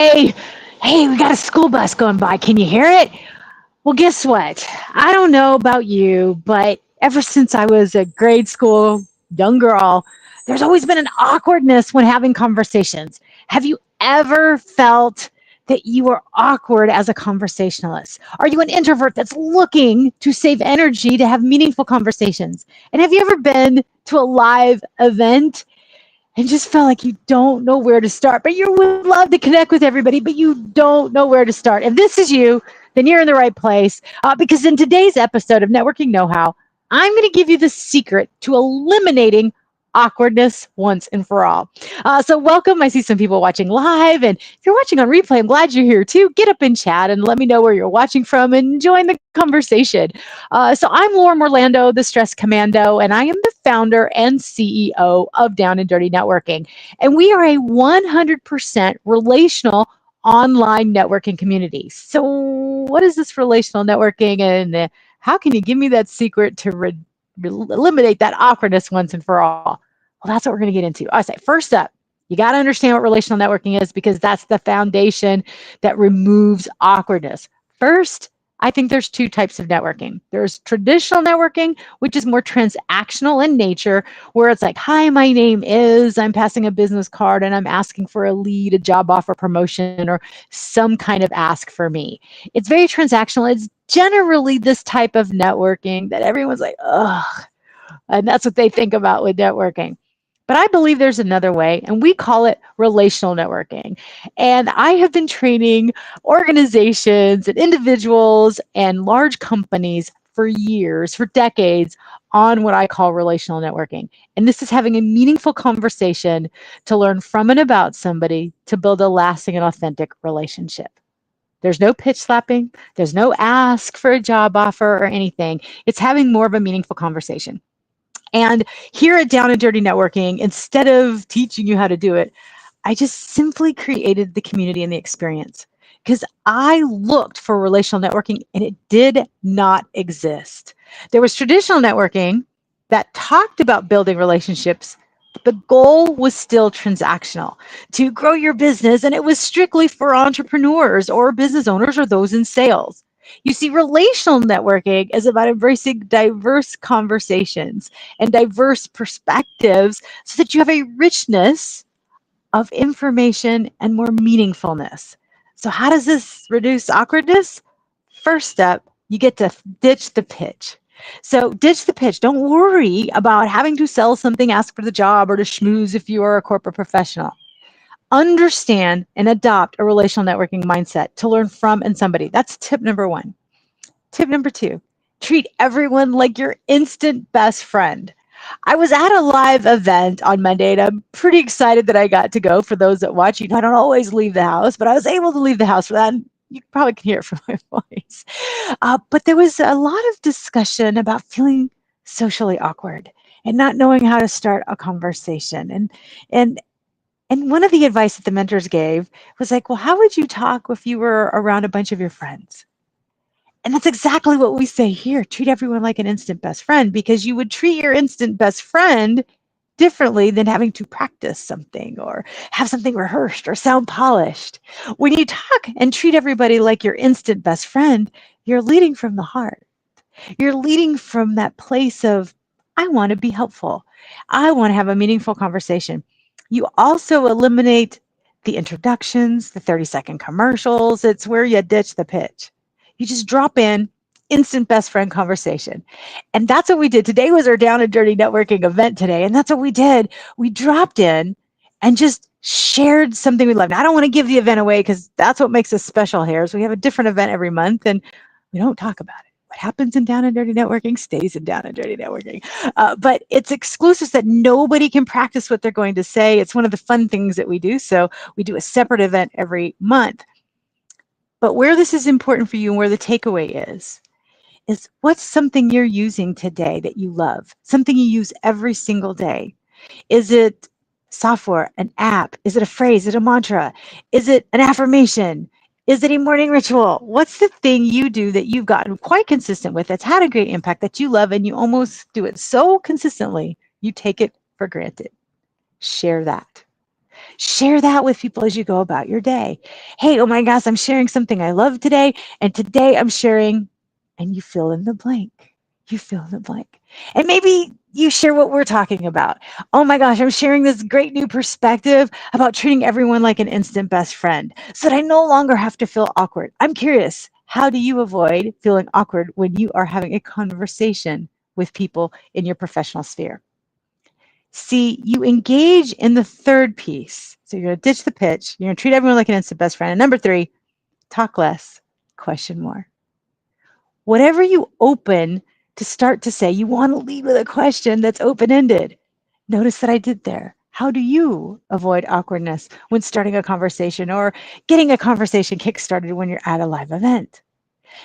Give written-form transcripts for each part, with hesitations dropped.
Hey, hey, we got a school bus going by. Can you hear it? Well, guess what? I don't know about you, but ever since I was a grade school young girl, there's always been an awkwardness when having conversations. Have you ever felt that you are awkward as a conversationalist? Are you an introvert that's looking to save energy to have meaningful conversations? And have you ever been to a live event and just felt like you don't know where to start, but you would love to connect with everybody, but you don't know where to start? If this is you, then you're in the right place because in today's episode of Networking Know How, I'm going to give you the secret to eliminating awkwardness once and for all. So, welcome. I see some people watching live, and if you're watching on replay, I'm glad you're here too. Get up and chat and let me know where you're watching from and join the conversation. So, I'm Laura Orlando, the Stress Commando, and I am the founder and CEO of Down and Dirty Networking. And we are a 100% relational online networking community. So, what is this relational networking, and how can you give me that secret to eliminate that awkwardness once and for all? Well, that's what we're going to get into. I say, first up, you got to understand what relational networking is because that's the foundation that removes awkwardness. First, I think there's two types of networking. There's traditional networking, which is more transactional in nature, where it's like, hi, my name is, I'm passing a business card and I'm asking for a lead, a job offer, promotion, or some kind of ask for me. It's very transactional. It's generally this type of networking that everyone's like, ugh. And that's what they think about with networking. But I believe there's another way, and we call it relational networking. And I have been training organizations and individuals and large companies for years, for decades, on what I call relational networking. And this is having a meaningful conversation to learn from and about somebody to build a lasting and authentic relationship. There's no pitch slapping, there's no ask for a job offer or anything. It's having more of a meaningful conversation. And here at Down and Dirty Networking, instead of teaching you how to do it, I just simply created the community and the experience because I looked for relational networking and it did not exist. There was traditional networking that talked about building relationships. The goal was still transactional to grow your business, and it was strictly for entrepreneurs or business owners or those in sales. You see, relational networking is about embracing diverse conversations and diverse perspectives so that you have a richness of information and more meaningfulness. So, how does this reduce awkwardness? First step, you get to ditch the pitch. So, ditch the pitch. Don't worry about having to sell something, ask for the job, or to schmooze if you are a corporate professional. Understand and adopt a relational networking mindset to learn from and somebody. That's tip number one. Tip number two, treat everyone like your instant best friend. I was at a live event on Monday, and I'm pretty excited that I got to go. For those that watch, you know, I don't always leave the house, but I was able to leave the house for that. And you probably can hear it from my voice. But there was a lot of discussion about feeling socially awkward and not knowing how to start a conversation. And and one of the advice that the mentors gave was like, well, how would you talk if you were around a bunch of your friends? And that's exactly what we say here. Treat everyone like an instant best friend because you would treat your instant best friend differently than having to practice something or have something rehearsed or sound polished. When you talk and treat everybody like your instant best friend, you're leading from the heart. You're leading from that place of, I want to be helpful. I want to have a meaningful conversation. You also eliminate the introductions, the 30-second commercials. It's where you ditch the pitch. You just drop in instant best friend conversation. And that's what we did. Today was our Down and Dirty Networking event today. And that's what we did. We dropped in and just shared something we loved. Now, I don't want to give the event away because that's what makes us special here. So we have a different event every month and we don't talk about it. What happens in Down and Dirty Networking stays in Down and Dirty Networking. But it's exclusive that nobody can practice what they're going to say. It's one of the fun things that we do. So we do a separate event every month. But where this is important for you and where the takeaway is what's something you're using today that you love? Something you use every single day. Is it software, an app? Is it a phrase? Is it a mantra? Is it an affirmation? Is it a morning ritual? What's the thing you do that you've gotten quite consistent with that's had a great impact that you love and you almost do it so consistently you take it for granted? Share that. Share that with people as you go about your day. Hey, oh my gosh, I'm sharing something I love today. And today I'm sharing, and you fill in the blank. You fill in the blank. And maybe you share what we're talking about. Oh my gosh, I'm sharing this great new perspective about treating everyone like an instant best friend so that I no longer have to feel awkward. I'm curious, how do you avoid feeling awkward when you are having a conversation with people in your professional sphere? See, you engage in the third piece. So you're going to ditch the pitch. You're going to treat everyone like an instant best friend. And number three, talk less, question more. Whatever you open to start to say, you want to lead with a question that's open ended. Notice that I did there. How do you avoid awkwardness when starting a conversation or getting a conversation kickstarted when you're at a live event?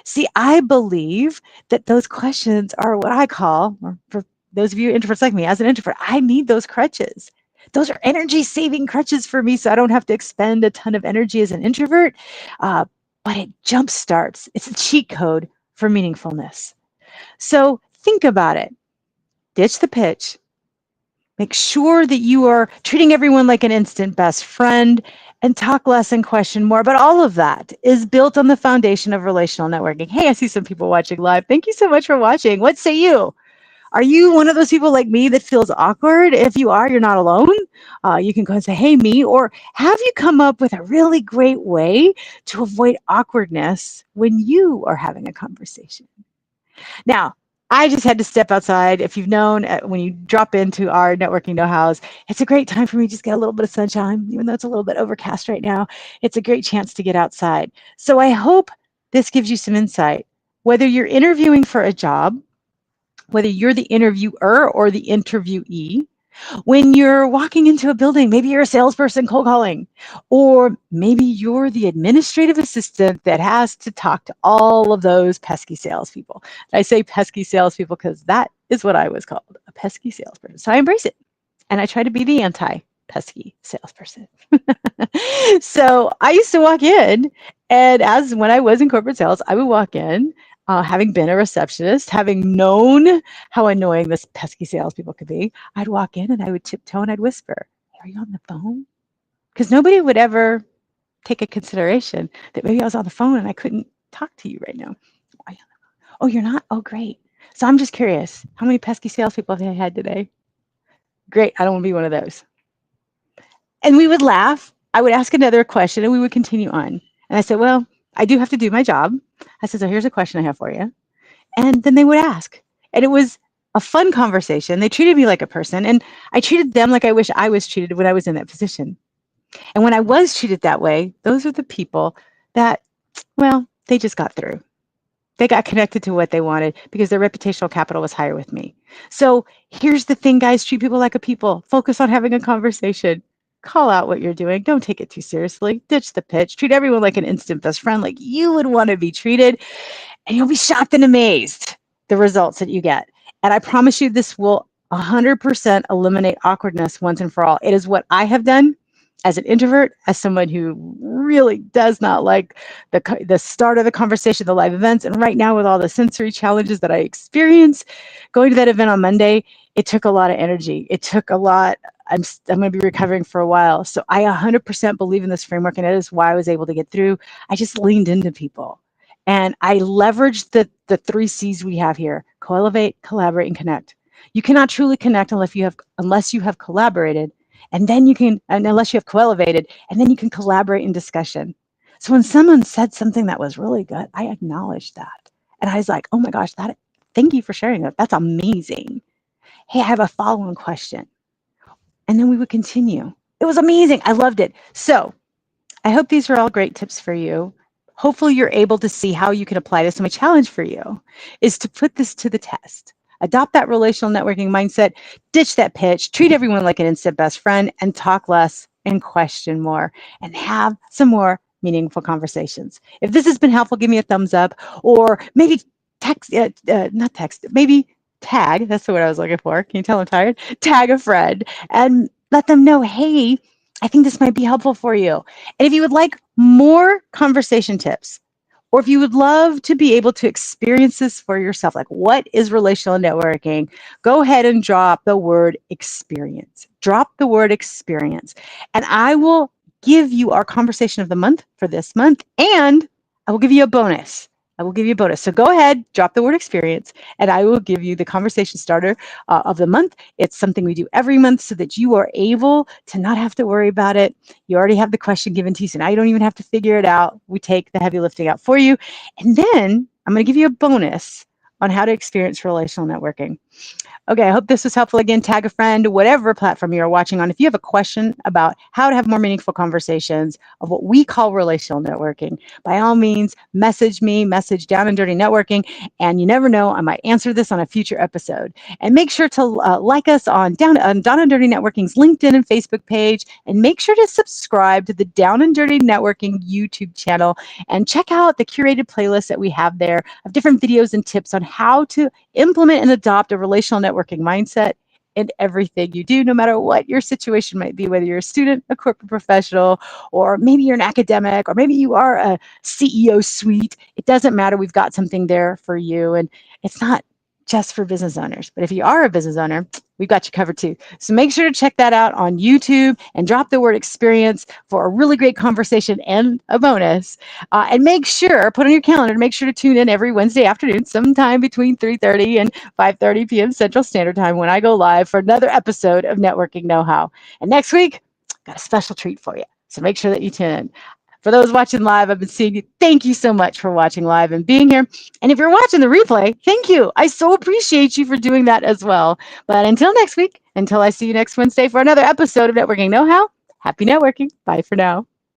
See, I believe that those questions are what I call, or for those of you introverts like me, as an introvert, I need those crutches. Those are energy saving crutches for me so I don't have to expend a ton of energy as an introvert. Uh, but it jump starts. It's a cheat code for meaningfulness. So think about it. Ditch the pitch. Make sure that you are treating everyone like an instant best friend and talk less and question more. But all of that is built on the foundation of relational networking. Hey, I see some people watching live. Thank you so much for watching. What say you? Are you one of those people like me that feels awkward? If you are, you're not alone. You can go and say, hey, me. Or have you come up with a really great way to avoid awkwardness when you are having a conversation? Now, I just had to step outside. If you've known, when you drop into our networking know-hows, it's a great time for me to just get a little bit of sunshine, even though it's a little bit overcast right now. It's a great chance to get outside. So I hope this gives you some insight. Whether you're interviewing for a job, whether you're the interviewer or the interviewee, when you're walking into a building, maybe you're a salesperson cold calling, or maybe you're the administrative assistant that has to talk to all of those pesky salespeople. And I say pesky salespeople because that is what I was called, a pesky salesperson. So I embrace it. And I try to be the anti pesky salesperson. So I used to walk in, and as when I was in corporate sales, I would walk in, having been a receptionist, having known how annoying this pesky salespeople could be. I'd walk in and I would tiptoe and I'd whisper, "Are you on the phone?" Because nobody would ever take a consideration that maybe I was on the phone and I couldn't talk to you right now. Oh, you're not? Oh, great. So I'm just curious, how many pesky salespeople have you had today? Great. I don't want to be one of those. And we would laugh. I would ask another question and we would continue on. And I said, well, I do have to do my job. I said, so here's a question I have for you. And then they would ask. And it was a fun conversation. They treated me like a person, and I treated them like I wish I was treated when I was in that position. And when I was treated that way, those are the people that, well, they just got through. They got connected to what they wanted because their reputational capital was higher with me. So here's the thing, guys, treat people like a people. Focus on having a conversation. Call out what you're doing. Don't take it too seriously. Ditch the pitch. Treat everyone like an instant best friend, like you would want to be treated. And you'll be shocked and amazed the results that you get. And I promise you, this will 100% eliminate awkwardness once and for all. It is what I have done as an introvert, as someone who really does not like the start of the conversation, the live events. And right now, with all the sensory challenges that I experience, going to that event on Monday, it took a lot of energy. It took a lot. I'm going to be recovering for a while. So I 100% believe in this framework, and that is why I was able to get through. I just leaned into people. And I leveraged the three C's we have here: co-elevate, collaborate, and connect. You cannot truly connect unless you have collaborated, and then you can, and unless you have co-elevated, and then you can collaborate in discussion. So when someone said something that was really good, I acknowledged that. And I was like, oh my gosh, thank you for sharing that. That's amazing. Hey, I have a follow-on question. And then we would continue. It was amazing. I loved it. So I hope these are all great tips for you. Hopefully you're able to see how you can apply this. So my challenge for you is to put this to the test. Adopt that relational networking mindset, ditch that pitch, treat everyone like an instant best friend, and talk less and question more, and have some more meaningful conversations. If this has been helpful, give me a thumbs up, or maybe not text, maybe tag, that's the word I was looking for. Can you tell I'm tired? Tag a friend and let them know, hey, I think this might be helpful for you. And if you would like more conversation tips, or if you would love to be able to experience this for yourself, like what is relational networking, go ahead and drop the word experience. Drop the word experience. And I will give you our conversation of the month for this month, and I will give you a bonus. I will give you a bonus. So go ahead, drop the word experience, and I will give you the conversation starter of the month. It's something we do every month so that you are able to not have to worry about it. You already have the question given to you, so now you don't even have to figure it out. We take the heavy lifting out for you. And then I'm going to give you a bonus on how to experience relational networking. Okay, I hope this was helpful. Again, tag a friend, whatever platform you're watching on. If you have a question about how to have more meaningful conversations of what we call relational networking, by all means, message me, message Down and Dirty Networking, and you never know, I might answer this on a future episode. And make sure to like us on Down and Dirty Networking's LinkedIn and Facebook page, and make sure to subscribe to the Down and Dirty Networking YouTube channel, and check out the curated playlist that we have there of different videos and tips on how to implement and adopt a relational networking mindset in everything you do, no matter what your situation might be, whether you're a student, a corporate professional, or maybe you're an academic, or maybe you are a CEO suite. It doesn't matter. We've got something there for you. And it's not just for business owners, but if you are a business owner, we've got you covered too. So make sure to check that out on YouTube and drop the word experience for a really great conversation and a bonus. And make sure, put on your calendar to make sure to tune in every Wednesday afternoon, sometime between 3:30 and 5:30 p.m. Central Standard Time, when I go live for another episode of Networking Know-How. And next week, got a special treat for you. So make sure that you tune in. For those watching live, I've been seeing you. Thank you so much for watching live and being here. And if you're watching the replay, thank you. I so appreciate you for doing that as well. But until next week, until I see you next Wednesday for another episode of Networking Know-How, happy networking. Bye for now.